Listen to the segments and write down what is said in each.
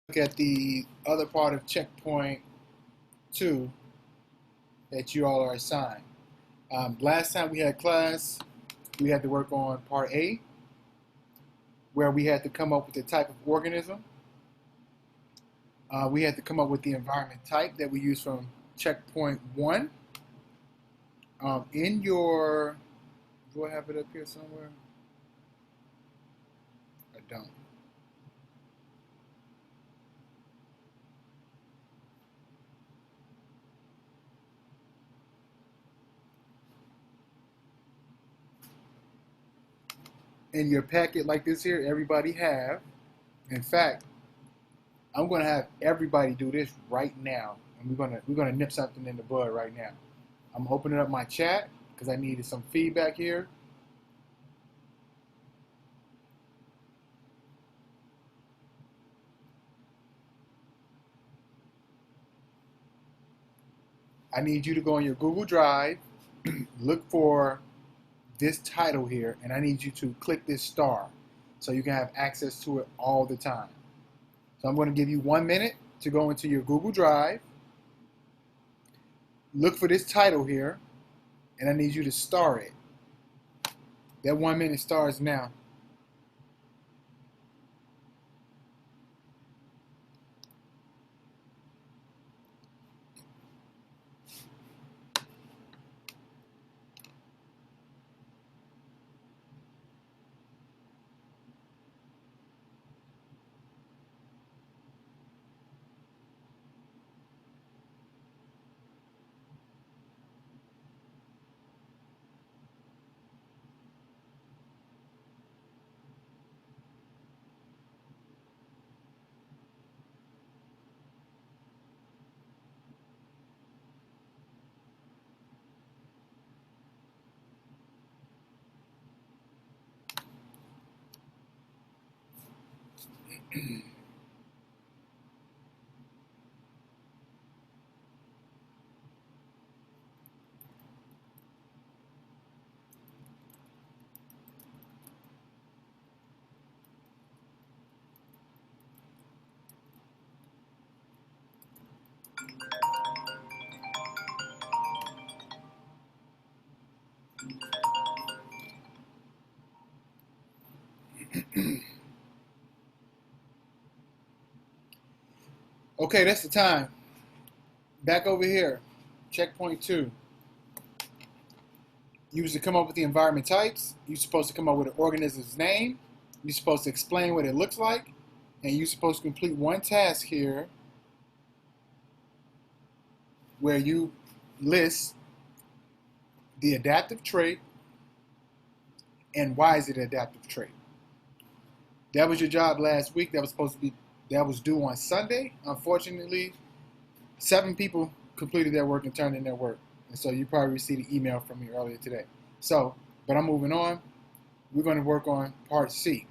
Look at the other part of checkpoint 2 that you all are assigned. Last time we had class, we had to work on part A, where we had to come up with the type of organism. We had to come up with the environment type that we use from checkpoint 1. In your, do I have it up here somewhere? I don't. In your packet like this here, everybody have. In fact, I'm going to have everybody do this right now, and we're gonna nip something in the bud right now. I'm opening up my chat because I needed some feedback here. I need you to go on your Google Drive, look for this title here, and I need you to click this star so you can have access to it all the time. So I'm going to give you 1 minute to go into your Google Drive, look for this title here, and I need you to star it. That 1 minute starts now. Okay, that's the time. Back over here, checkpoint 2. You used to come up with the environment types. You're supposed to come up with an organism's name. You're supposed to explain what it looks like. And you're supposed to complete one task here where you list the adaptive trait and why is it an adaptive trait. That was your job last week. That was due on Sunday. Unfortunately, 7 people completed their work and turned in their work. And so you probably received an email from me earlier today. But I'm moving on. We're going to work on part C.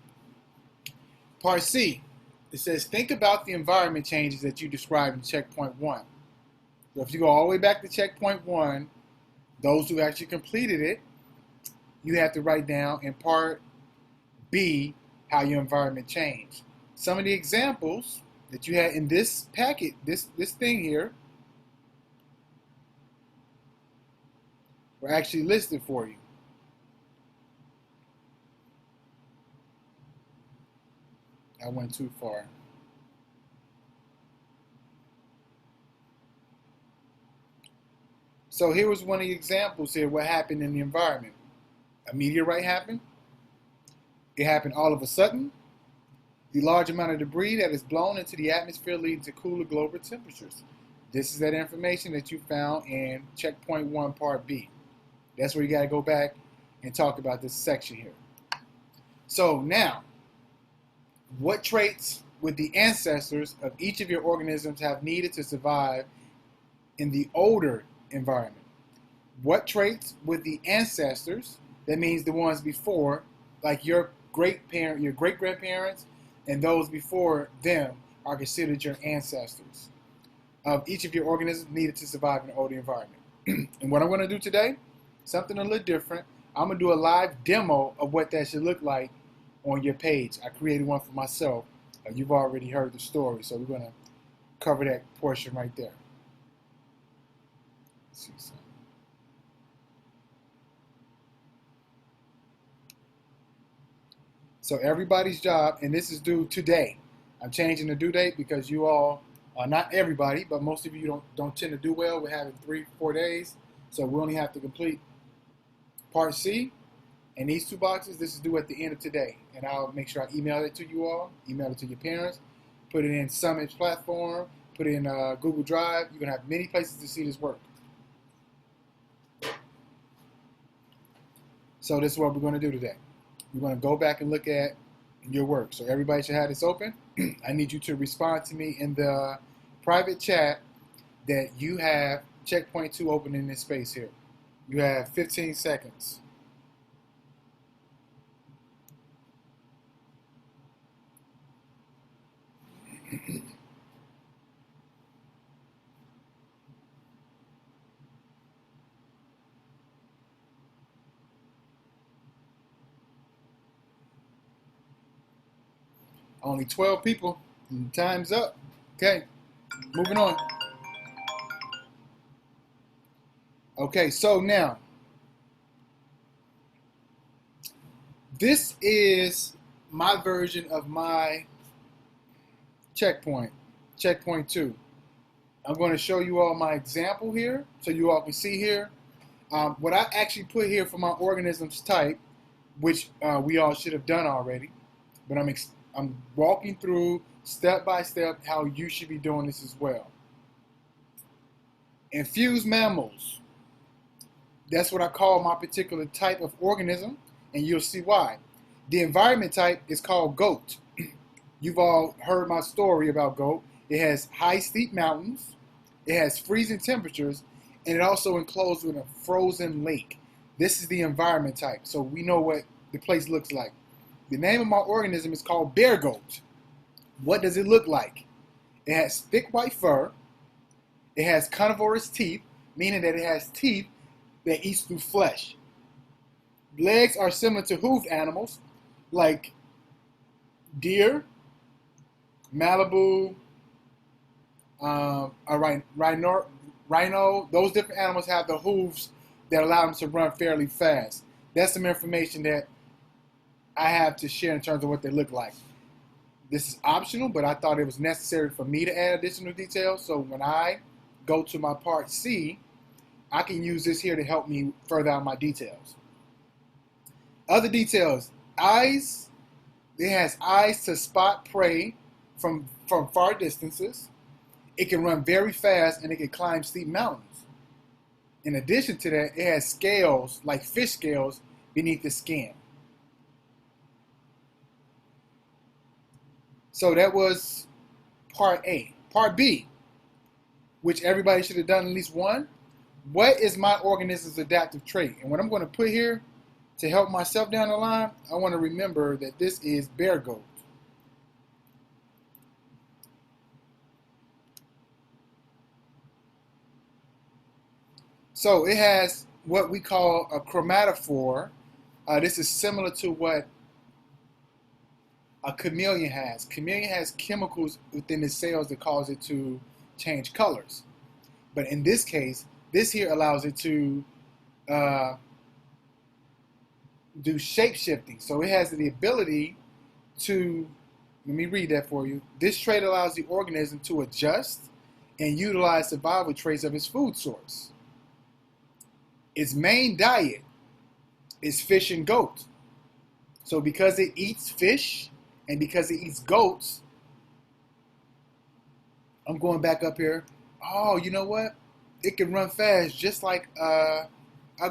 Part C, it says, think about the environment changes that you described in checkpoint 1. So if you go all the way back to checkpoint 1, those who actually completed it, you have to write down in part B how your environment changed. Some of the examples that you had in this packet, this thing here, were actually listed for you. I went too far. So here was one of the examples here, what happened in the environment. A meteorite happened. It happened all of a sudden. The large amount of debris that is blown into the atmosphere leading to cooler global temperatures. This is that information that you found in checkpoint 1, part B. That's where you got to go back and talk about this section here. So now, what traits would the ancestors of each of your organisms have needed to survive in the older environment? What traits would the ancestors, that means the ones before, like your great-grandparents, and those before them are considered your ancestors of each of your organisms needed to survive in an older environment. And what I'm going to do today, something a little different. I'm going to do a live demo of what that should look like on your page. I created one for myself You've already heard the story, so we're going to cover that portion right there. Let's see something. So everybody's job, and this is due today. I'm changing the due date because you all, not everybody, but most of you don't tend to do well with having 3-4 days. So we only have to complete Part C. And these 2 boxes, this is due at the end of today. And I'll make sure I email it to you all, email it to your parents, put it in Summit's platform, put it in Google Drive. You're going to have many places to see this work. So this is what we're going to do today. We're going to go back and look at your work. So everybody should have this open. I need you to respond to me in the private chat that you have checkpoint 2 open in this space here. You have 15 seconds. Only 12 people. Time's up. Okay, moving on. Okay, so now, this is my version of my checkpoint 2. I'm going to show you all my example here so you all can see here. What I actually put here for my organisms type, which we all should have done already, but I'm walking through step by step how you should be doing this as well. Infused mammals. That's what I call my particular type of organism, and you'll see why. The environment type is called goat. You've all heard my story about goat. It has high steep mountains, it has freezing temperatures, and it also enclosed with a frozen lake. This is the environment type, so we know what the place looks like. The name of my organism is called bear goat. What does it look like? It has thick white fur. It has carnivorous teeth, meaning that it has teeth that eats through flesh. Legs are similar to hoofed animals like deer, Malibu, rhino. Those different animals have the hooves that allow them to run fairly fast. That's some information that I have to share in terms of what they look like. This is optional, but I thought it was necessary for me to add additional details. So when I go to my part C, I can use this here to help me further out my details. Other details, eyes. It has eyes to spot prey from far distances. It can run very fast and it can climb steep mountains. In addition to that, it has scales, like fish scales, beneath the skin. So that was part A. Part B, which everybody should have done at least one. What is my organism's adaptive trait? And what I'm going to put here to help myself down the line, I want to remember that this is bear goat. So it has what we call a chromatophore. This is similar to what a chameleon has. Chameleon has chemicals within its cells that cause it to change colors. But in this case, this here allows it to do shape shifting. So it has the ability to, let me read that for you. This trait allows the organism to adjust and utilize survival traits of its food source. Its main diet is fish and goat. So because it eats fish and because it eats goats, I'm going back up here. Oh, you know what? It can run fast just like a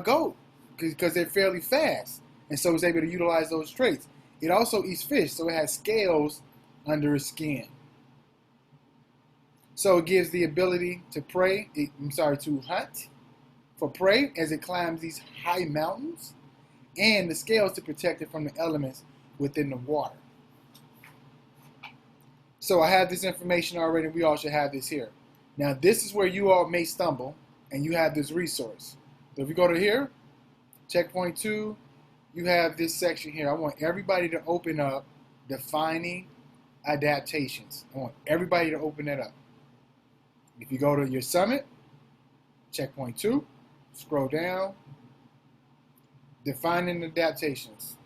goat because they're fairly fast. And so it's able to utilize those traits. It also eats fish, so it has scales under its skin. So it gives the ability to to hunt for prey as it climbs these high mountains, and the scales to protect it from the elements within the water. So I have this information already. We all should have this here. Now this is where you all may stumble, and you have this resource. So if you go to here, checkpoint 2, you have this section here. I want everybody to open up defining Adaptations. I want everybody to open that up. If you go to your summit, checkpoint 2, scroll down, defining adaptations.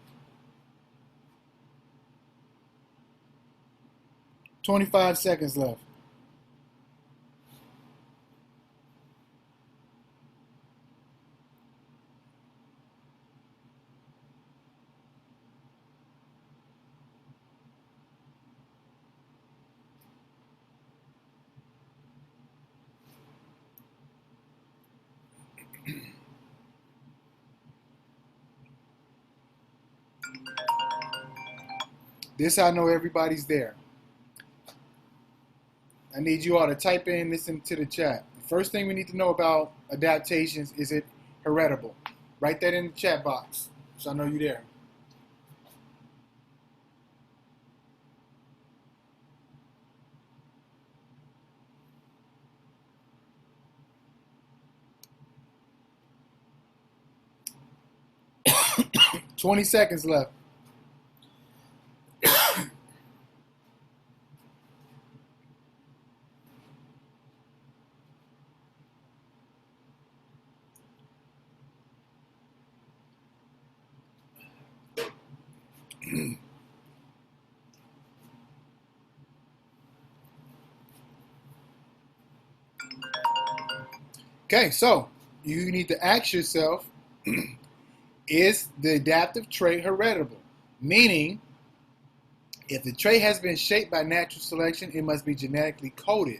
25 seconds left. This I know everybody's there. I need you all to type in this into the chat. The first thing we need to know about adaptations, is it heritable? Write that in the chat box so I know you're there. Twenty seconds left. Okay, so you need to ask yourself, is the adaptive trait heritable? Meaning, if the trait has been shaped by natural selection, it must be genetically coded.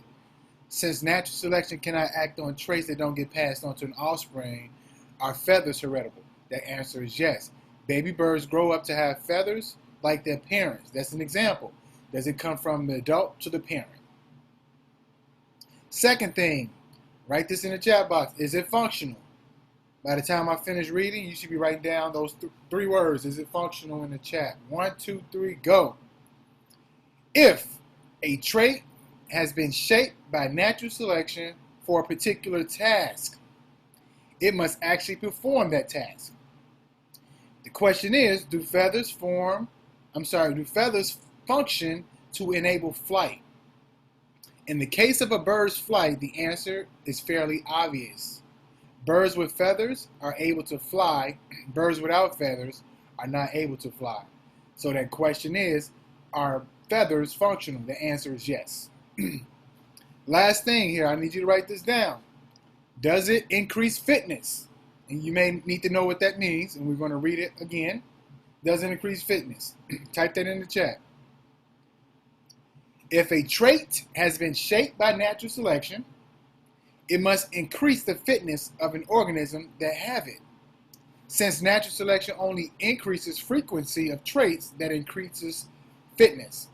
Since natural selection cannot act on traits that don't get passed on to an offspring, are feathers heritable? The answer is yes. Baby birds grow up to have feathers like their parents. That's an example. Does it come from the adult to the parent? Second thing, write this in the chat box. Is it functional? By the time I finish reading, you should be writing down those three words. Is it functional in the chat? 1, 2, 3, go. If a trait has been shaped by natural selection for a particular task, it must actually perform that task. The question is, do feathers function to enable flight? In the case of a bird's flight, the answer is fairly obvious. Birds with feathers are able to fly. Birds without feathers are not able to fly. So that question is, are feathers functional? The answer is yes. Last thing here, I need you to write this down. Does it increase fitness? And you may need to know what that means, and we're going to read it again. Does it increase fitness? Type that in the chat. If a trait has been shaped by natural selection, it must increase the fitness of an organism that have it. Since natural selection only increases frequency of traits that increases fitness.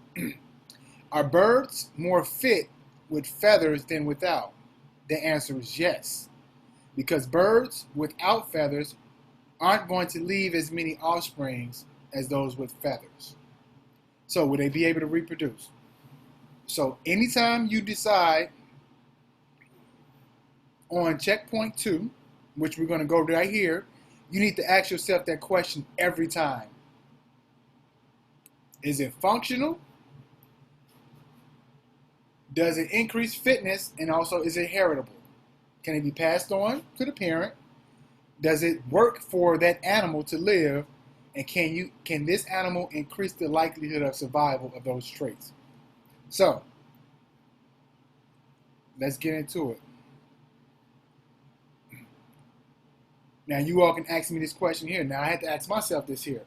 Are birds more fit with feathers than without? The answer is yes. Because birds without feathers aren't going to leave as many offsprings as those with feathers. So will they be able to reproduce? So anytime you decide on checkpoint 2, which we're going to go right here, you need to ask yourself that question every time. Is it functional? Does it increase fitness? And also, is it heritable? Can it be passed on to the parent? Does it work for that animal to live? And can this animal increase the likelihood of survival of those traits? So, let's get into it. Now, you all can ask me this question here. Now, I had to ask myself this here.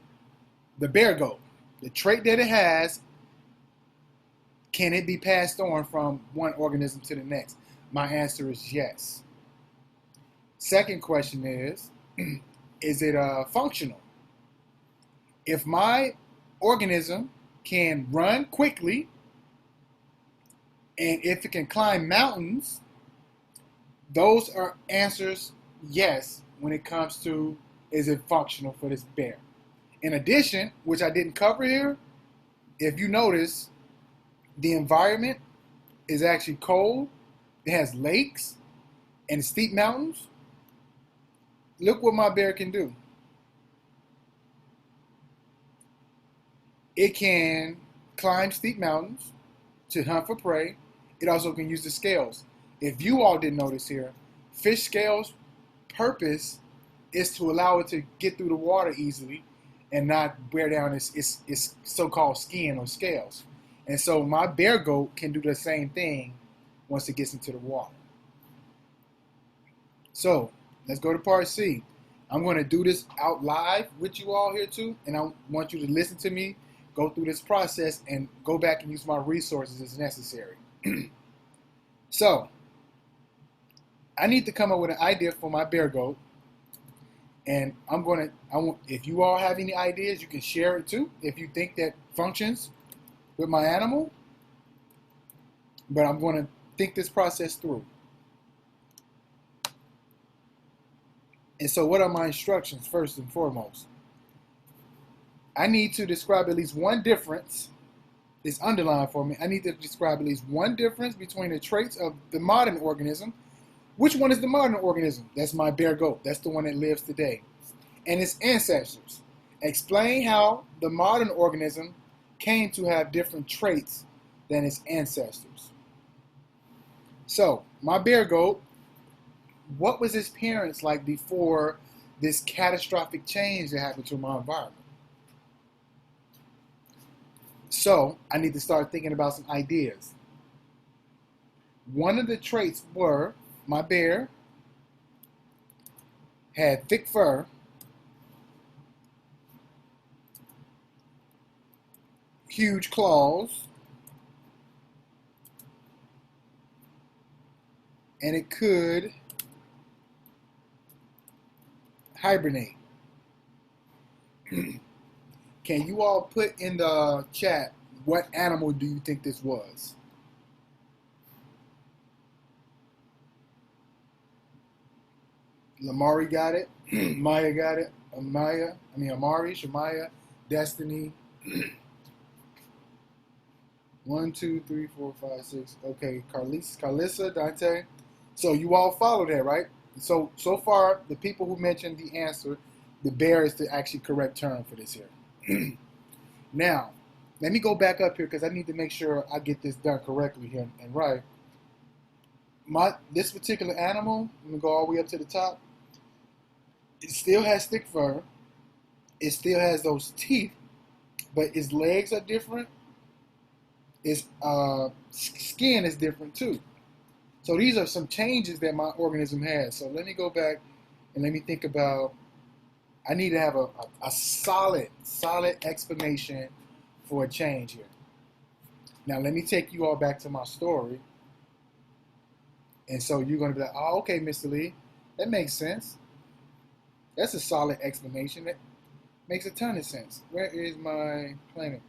The bear goat, the trait that it has, can it be passed on from one organism to the next? My answer is yes. Second question is it functional? If my organism can run quickly, and if it can climb mountains, those are answers yes when it comes to, is it functional for this bear? In addition, which I didn't cover here, if you notice, the environment is actually cold. It has lakes and steep mountains. Look what my bear can do. It can climb steep mountains to hunt for prey. It also can use the scales. If you all didn't notice here, fish scales' purpose is to allow it to get through the water easily and not wear down its so-called skin or scales. And so my bear goat can do the same thing once it gets into the water. So let's go to part C. I'm going to do this out live with you all here too, and I want you to listen to me go through this process and go back and use my resources as necessary. So I need to come up with an idea for my bear goat, and if you all have any ideas, you can share it too if you think that functions with my animal. But I'm going to think this process through. And so what are my instructions first and foremost? I need to describe at least one difference. It's underlined for me. I need to describe at least one difference between the traits of the modern organism. Which one is the modern organism? That's my bear goat. That's the one that lives today. And its ancestors. Explain how the modern organism came to have different traits than its ancestors. So, my bear goat, what was his parents like before this catastrophic change that happened to my environment? So, I need to start thinking about some ideas. One of the traits were my bear had thick fur, huge claws, and it could hibernate. Can you all put in the chat what animal do you think this was? Lamari got it. Maya got it. Amari, Shamaya, Destiny. 1, 2, 3, 4, 5, 6. Okay, Carlissa, Dante. So you all followed that, right? So far, the people who mentioned the answer, the bear is the actually correct term for this here. Now, let me go back up here because I need to make sure I get this done correctly here and right. This particular animal, I'm going to go all the way up to the top. It still has thick fur. It still has those teeth, but its legs are different. Its skin is different too. So these are some changes that my organism has. So let me go back and let me think about, I need to have a solid explanation for a change here. Now let me take you all back to my story. And so you're going to be like, oh, okay, Mr. Lee, that makes sense. That's a solid explanation. That makes a ton of sense. Where is my planet?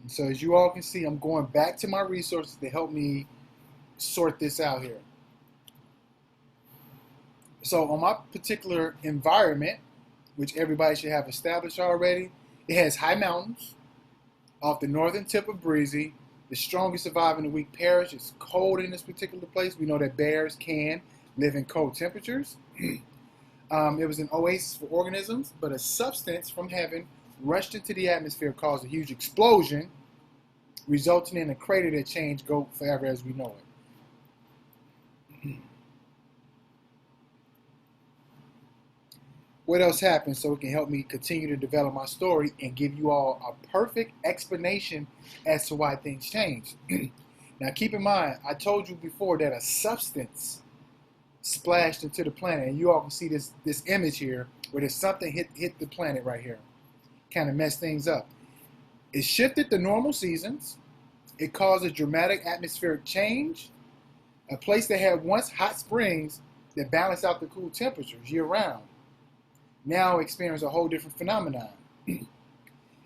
So as you all can see, I'm going back to my resources to help me sort this out here. So on my particular environment, which everybody should have established already, it has high mountains off the northern tip of Breezy. The strongest survive in the weak perish. It's cold in this particular place. We know that bears can live in cold temperatures. It was an oasis for organisms, but a substance from heaven rushed into the atmosphere, caused a huge explosion, resulting in a crater that changed goat forever as we know it. What else happened so it can help me continue to develop my story and give you all a perfect explanation as to why things changed? Now keep in mind, I told you before that a substance splashed into the planet, and you all can see this image here where there's something hit the planet right here. Kind of messed things up. It shifted the normal seasons. It caused a dramatic atmospheric change. A place that had once hot springs that balanced out the cool temperatures year-round now experience a whole different phenomenon.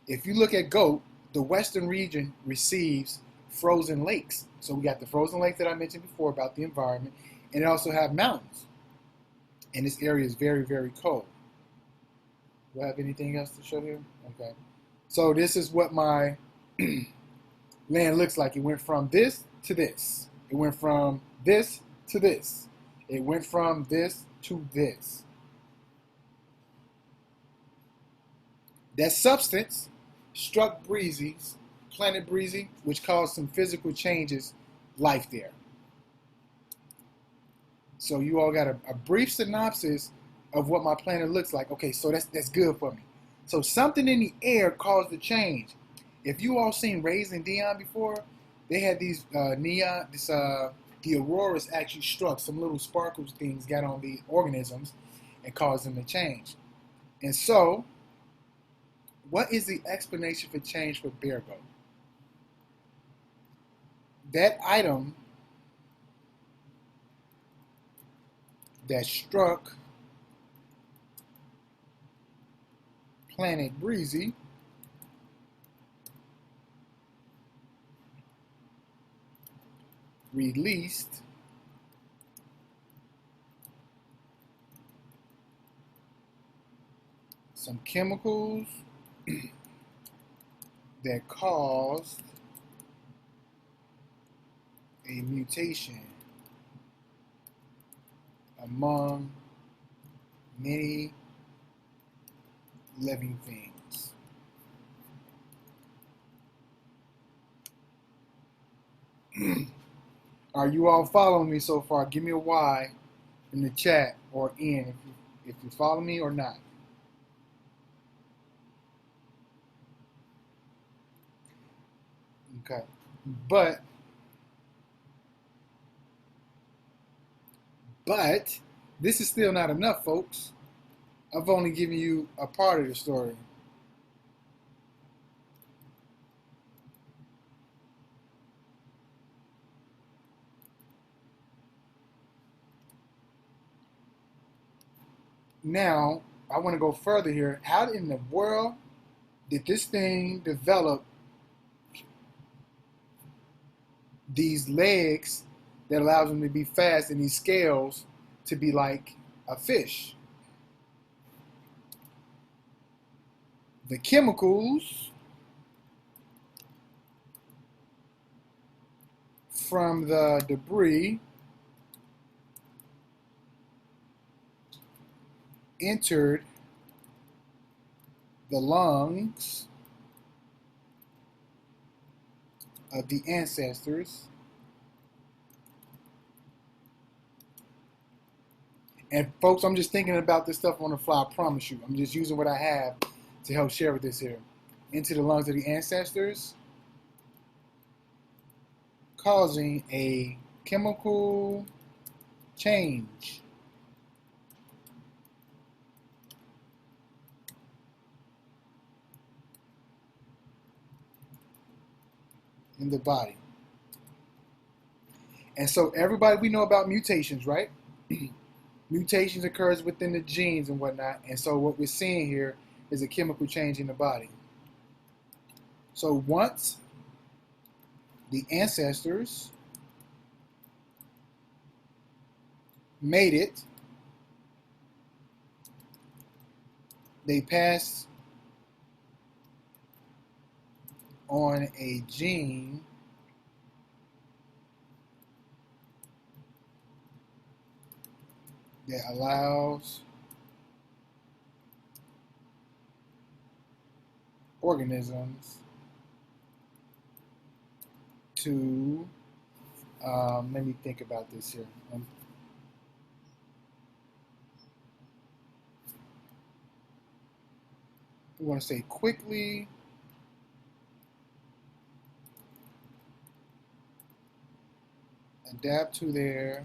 If you look at goat, the western region receives frozen lakes. So we got the frozen lake that I mentioned before about the environment, and it also have mountains. And this area is very, very cold. Do I have anything else to show here? Okay. So this is what my land looks like. It went from this to this. It went from this to this. It went from this to this. That substance struck planet Breezy, which caused some physical changes, life there. So you all got a brief synopsis of what my planet looks like. Okay, so that's good for me. So something in the air caused the change. If you all seen Raising Dion before, they had these the auroras actually struck, some little sparkles things got on the organisms and caused them to change. And so, what is the explanation for change for Virgo? That item that struck planet Breezy released some chemicals that caused a mutation among many living things. Are you all following me so far? Give me a Y in the chat or in if you follow me or not. Okay. But this is still not enough, folks. I've only given you a part of the story. Now, I want to go further here. How in the world did this thing develop these legs that allows them to be fast and these scales to be like a fish? The chemicals from the debris entered the lungs of the ancestors and folks, I'm just thinking about this stuff on the fly, I promise you. I'm just using what I have to help share with this here. Into the lungs of the ancestors, causing a chemical change in the body. And so everybody, we know about mutations, right? Mutations occurs within the genes and whatnot. And so what we're seeing here is a chemical change in the body. So once the ancestors made it, they passed on a gene that allows organisms to, let me think about this here. We want to say quickly adapt to their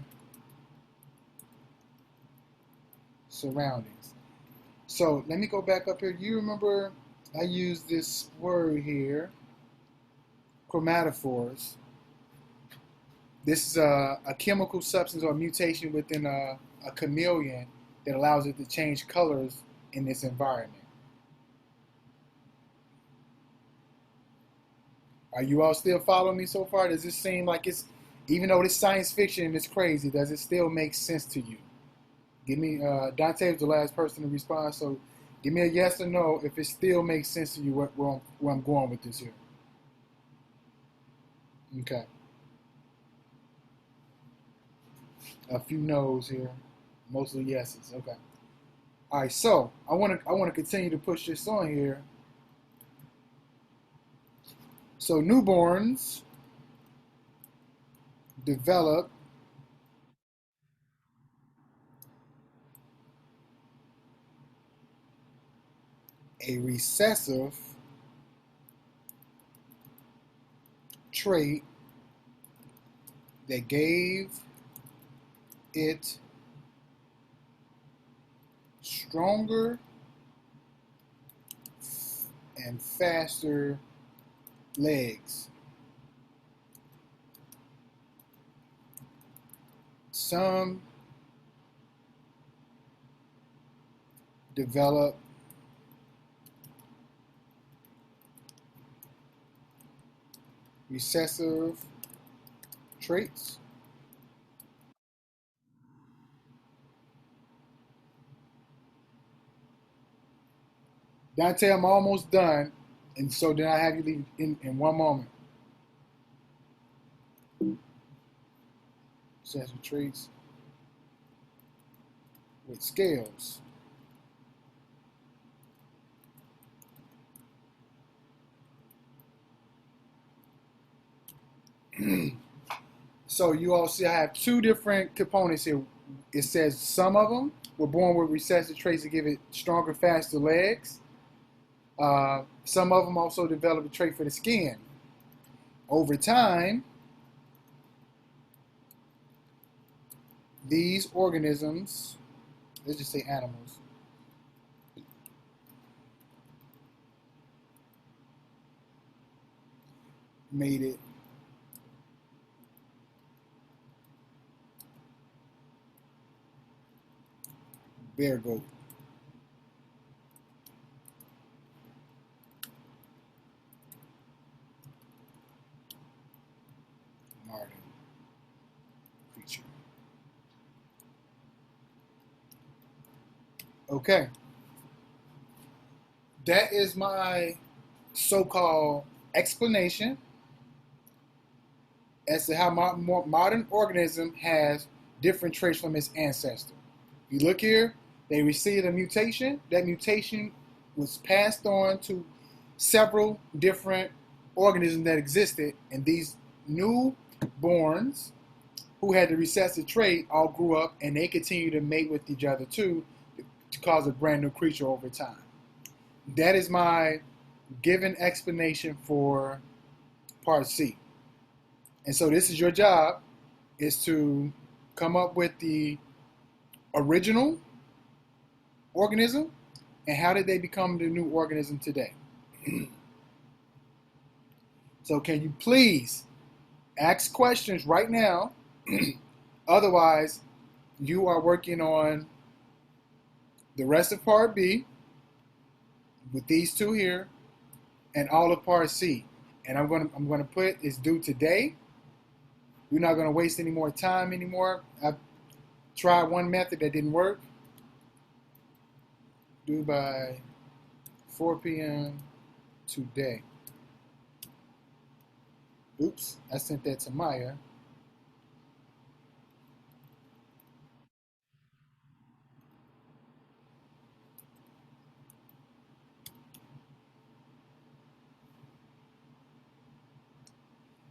surroundings. So let me go back up here. You remember I used this word here, chromatophores. This is a chemical substance or mutation within a chameleon that allows it to change colors in this environment. Are you all still following me so far? Does this seem like it's, even though it's science fiction and it's crazy, does it still make sense to you? Give me, Dante was the last person to respond, so give me a yes or no if it still makes sense to you where I'm going with this here. Okay. A few no's here, mostly yeses. Okay. All right. So I want to continue to push this on here. So newborns develop a recessive trait that gave it stronger and faster legs. Some develop recessive traits. Dante, I'm almost done. And so then I have you leave in one moment. Recessive traits with scales. So you all see I have two different components here. It says some of them were born with recessive traits to give it stronger, faster legs. Some of them also develop a trait for the skin. Over time, these organisms, let's just say animals, made it bear goat. Martin creature. Okay. That is my so-called explanation as to how modern organism has different traits from its ancestor. You look here, they received a mutation. That mutation was passed on to several different organisms that existed, and these newborns who had the recessive trait all grew up and they continue to mate with each other too to cause a brand new creature over time. That is my given explanation for part C. And so this is your job, is to come up with the original organism and how did they become the new organism today. So can you please ask questions right now? Otherwise, you are working on the rest of part B with these two here and all of part C. And I'm gonna put it's due today. We're not gonna waste any more time anymore. I've tried one method that didn't work. Due by 4 p.m. today. Oops, I sent that to Maya.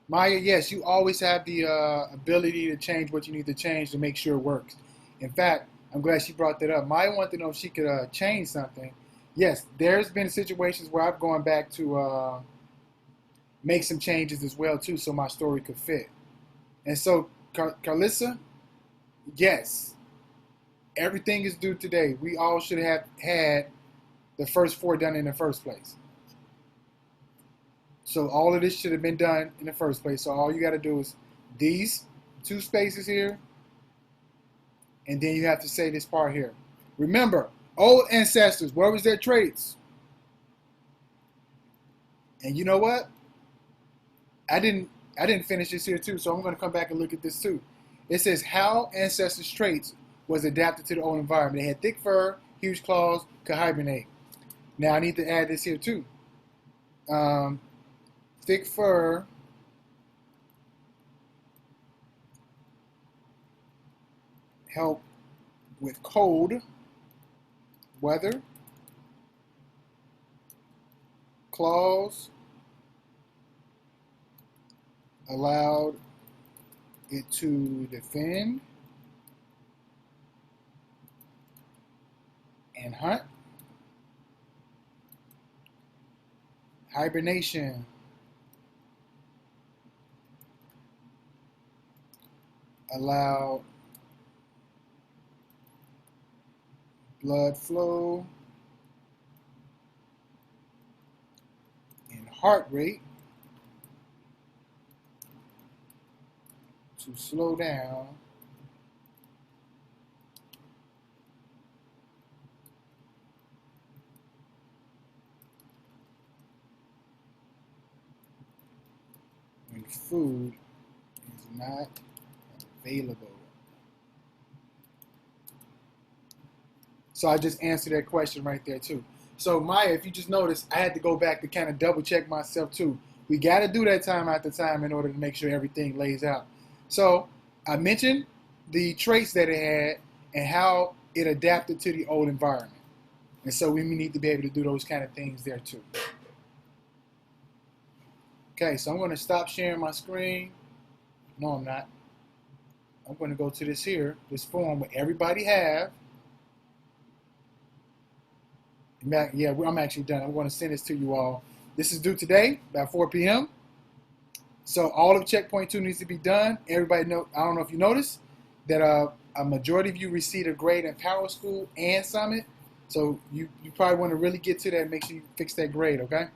Maya, yes, you always have the ability to change what you need to change to make sure it works. In fact, I'm glad she brought that up. Maya wanted to know if she could change something. Yes, there's been situations where I've gone back to make some changes as well too, so my story could fit. And so, Carlissa, yes, everything is due today. We all should have had the first four done in the first place. So all of this should have been done in the first place. So all you got to do is these two spaces here, and then you have to say this part here. Remember, old ancestors, what was their traits? And you know what? I didn't finish this here too, so I'm going to come back and look at this too. It says how ancestors' traits was adapted to the old environment. They had thick fur, huge claws, could hibernate. Now I need to add this here too. Thick fur help with cold weather. Clause allowed it to defend and hunt. Hibernation allowed blood flow and heart rate to slow down when food is not available. So I just answered that question right there too. So Maya, if you just noticed, I had to go back to kind of double check myself too. We got to do that time after time in order to make sure everything lays out. So I mentioned the traits that it had and how it adapted to the old environment. And so we need to be able to do those kind of things there too. Okay, so I'm going to stop sharing my screen. No, I'm not. I'm going to go to this form where everybody have. Yeah, I'm actually done. I'm going to send this to you all. This is due today, about 4 p.m. So all of checkpoint 2 needs to be done. Everybody know, I don't know if you noticed, that a majority of you received a grade in Power School and Summit. So you probably want to really get to that and make sure you fix that grade, okay?